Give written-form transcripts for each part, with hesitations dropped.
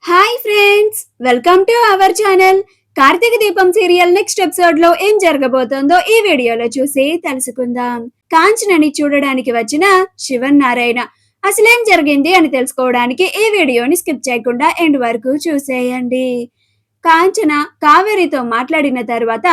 Hi friends, welcome to our channel. Karthika Deepam serial next episode లో ఏం జరగబోతోందో ఈ వీడియోలో చూసి తెలుసుకుందాం. కాంచనని చూడడానికి వచ్చిన శివన్ నారాయణ అసలేం జరిగింది అని తెలుసుకోవడానికి ఈ వీడియోని స్కిప్ చేయకుండా ఎండ్ వరకు చూసేయండి. కాంచన కావేరితో మాట్లాడిన తర్వాత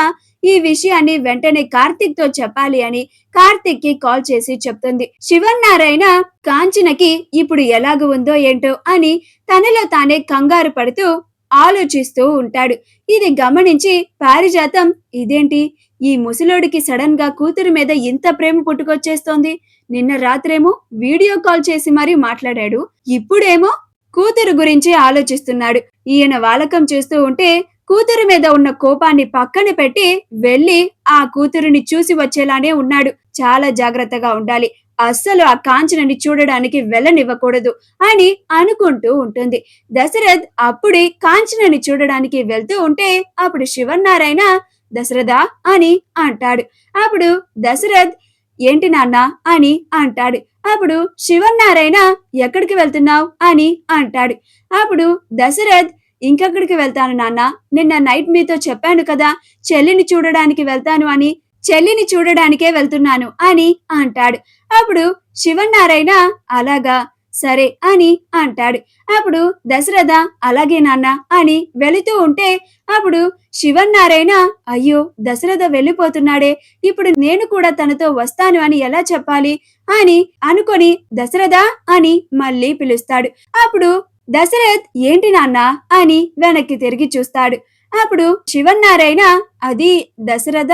ఈ విషయాన్ని వెంటనే కార్తీక్ తో చెప్పాలి అని కార్తీక్ కి కాల్ చేసి చెప్తుంది. శివన్నారాయణ కాంచనకి ఇప్పుడు ఎలాగ ఉందో ఏంటో అని తనలో తానే కంగారు పడుతూ ఆలోచిస్తూ ఉంటాడు. ఇది గమనించి పారిజాతం, ఇదేంటి ఈ ముసలోడికి సడన్ గా కూతురు మీద ఇంత ప్రేమ పుట్టుకొచ్చేస్తోంది. నిన్న రాత్రేమో వీడియో కాల్ చేసి మరీ మాట్లాడాడు, ఇప్పుడేమో కూతురు గురించి ఆలోచిస్తున్నాడు. ఈయన వాలకం చేస్తూ ఉంటే కూతురు మీద ఉన్న కోపాన్ని పక్కన పెట్టి వెళ్లి ఆ కూతురుని చూసి వచ్చేలానే ఉన్నాడు. చాలా జాగ్రత్తగా ఉండాలి, అస్సలు ఆ కాంచనని చూడడానికి వెళ్ళనివ్వకూడదు అని అనుకుంటూ ఉంటుంది. దశరథ్ అప్పుడే కాంచనని చూడడానికి వెళ్తూ ఉంటే అప్పుడు శివన్నారాయణ దశరథ అని అంటాడు. అప్పుడు దశరథ్ ఏంటి నాన్న అని అంటాడు. అప్పుడు శివన్నారాయణ ఎక్కడికి వెళ్తున్నావు అని అంటాడు. అప్పుడు దశరథ్ ఇంకెక్కడికి వెళ్తాను నాన్న, నిన్న నైట్ మీతో చెప్పాను కదా చెల్లిని చూడడానికి వెళ్తాను అని, చెల్లిని చూడడానికే వెళ్తున్నాను అని అంటాడు. అప్పుడు శివన్నారాయణ అలాగా, సరే అని అంటాడు. అప్పుడు దశరథ అలాగే నాన్న అని వెళుతూ ఉంటే అప్పుడు శివన్నారాయణ అయ్యో దశరథ వెళ్ళిపోతున్నాడే, ఇప్పుడు నేను కూడా తనతో వస్తాను అని ఎలా చెప్పాలి అని అనుకొని దశరథ అని మళ్ళీ పిలుస్తాడు. అప్పుడు దశరథ్ ఏంటి నాన్న అని వెనక్కి తిరిగి చూస్తాడు. అప్పుడు శివన్నారాయణ అది దశరథ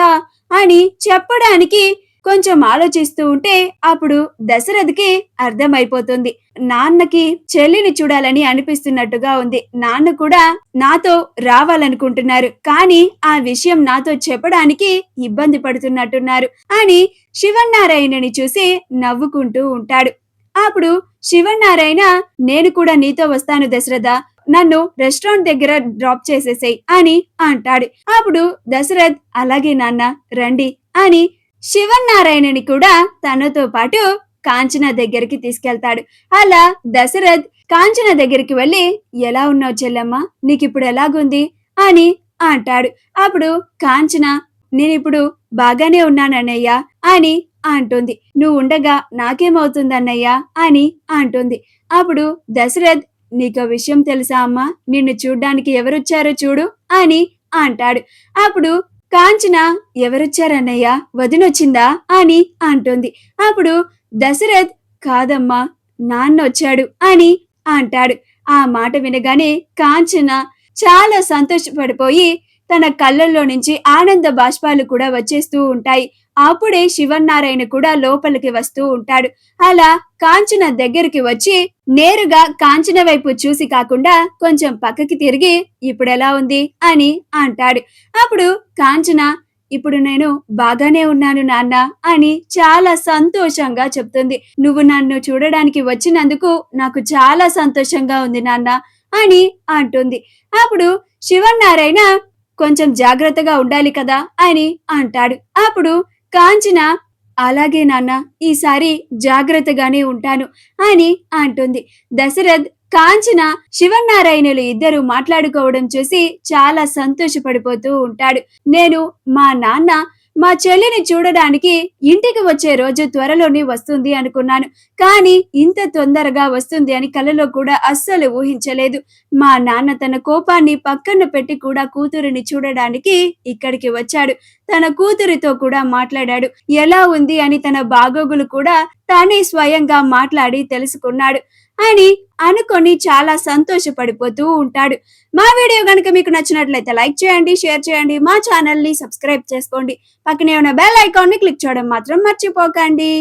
అని చెప్పడానికి కొంచెం ఆలోచిస్తూ ఉంటే అప్పుడు దశరథ్కి అర్థమైపోతుంది, నాన్నకి చెల్లిని చూడాలని అనిపిస్తున్నట్టుగా ఉంది, నాన్న కూడా నాతో రావాలనుకుంటున్నారు, కానీ ఆ విషయం నాతో చెప్పడానికి ఇబ్బంది పడుతున్నట్టున్నారు అని శివన్నారాయణని చూసి నవ్వుకుంటూ ఉంటాడు. అప్పుడు శివన్నారాయణ నేను కూడా నీతో వస్తాను దశరథ, నన్ను రెస్టారెంట్ దగ్గర డ్రాప్ చేసేసేయ్ అని అంటాడు. అప్పుడు దశరథ్ అలాగే నాన్న రండి అని శివన్నారాయణని కూడా తనతో పాటు కాంచన దగ్గరికి తీసుకెళ్తాడు. అలా దశరథ్ కాంచన దగ్గరికి వెళ్ళి ఎలా ఉన్నావు చెల్లెమ్మ, నీకిప్పుడు ఎలాగుంది అని అంటాడు. అప్పుడు కాంచన నేనిప్పుడు బాగానే ఉన్నానన్నయ్య అని అంటుంది. నువ్వు ఉండగా నాకేమవుతుందన్నయ్య అని అంటుంది. అప్పుడు దశరథ్ నీకో విషయం తెలుసా అమ్మా, నిన్ను చూడ్డానికి ఎవరొచ్చారో చూడు అని అంటాడు. అప్పుడు కాంచన ఎవరొచ్చారన్నయ్య, వదినొచ్చిందా అని అంటుంది. అప్పుడు దశరథ్ కాదమ్మా నాన్నొచ్చాడు అని అంటాడు. ఆ మాట వినగానే కాంచన చాలా సంతోషపడిపోయి తన కళ్ళల్లో నుంచి ఆనంద బాష్పాలు కూడా వచ్చేస్తూ ఉంటాయి. అప్పుడే శివన్నారాయణ కూడా లోపలికి వస్తూ ఉంటాడు. అలా కాంచన దగ్గరికి వచ్చి నేరుగా కాంచన వైపు చూసి కాకుండా కొంచెం పక్కకి తిరిగి ఇప్పుడెలా ఉంది అని అంటాడు. అప్పుడు కాంచన ఇప్పుడు నేను బాగానే ఉన్నాను నాన్న అని చాలా సంతోషంగా చెప్తుంది. నువ్వు నన్ను చూడడానికి వచ్చినందుకు నాకు చాలా సంతోషంగా ఉంది నాన్న అని అంటుంది. అప్పుడు శివన్నారాయణ కొంచెం జాగ్రత్తగా ఉండాలి కదా అని అంటాడు. అప్పుడు కాంచన అలాగే నాన్న, ఈసారి జాగ్రత్తగానే ఉంటాను అని అంటుంది. దశరథ్ కాంచన శివన్నారాయణులు ఇద్దరు మాట్లాడుకోవడం చూసి చాలా సంతోషపడిపోతూ ఉంటాడు. నేను మా నాన్న మా చెల్లిని చూడడానికి ఇంటికి వచ్చే రోజు త్వరలోనే వస్తుంది అనుకున్నాను, కానీ ఇంత తొందరగా వస్తుంది అని కలలో కూడా అస్సలు ఊహించలేదు. మా నాన్న తన కోపాన్ని పక్కన పెట్టి కూడా కూతురిని చూడడానికి ఇక్కడికి వచ్చాడు, తన కూతురితో కూడా మాట్లాడాడు, ఎలా ఉంది అని తన బాగోగులు కూడా తానే స్వయంగా మాట్లాడి తెలుసుకున్నాడు అని అనుకొని చాలా సంతోషపడిపోతూ ఉంటాడు. మా వీడియో గనుక మీకు నచ్చినట్లయితే లైక్ చేయండి, షేర్ చేయండి, మా ఛానల్ ని సబ్స్క్రైబ్ చేసుకోండి, పక్కనే ఉన్న బెల్ ఐకాన్ ని క్లిక్ చేయడం మాత్రం మర్చిపోకండి.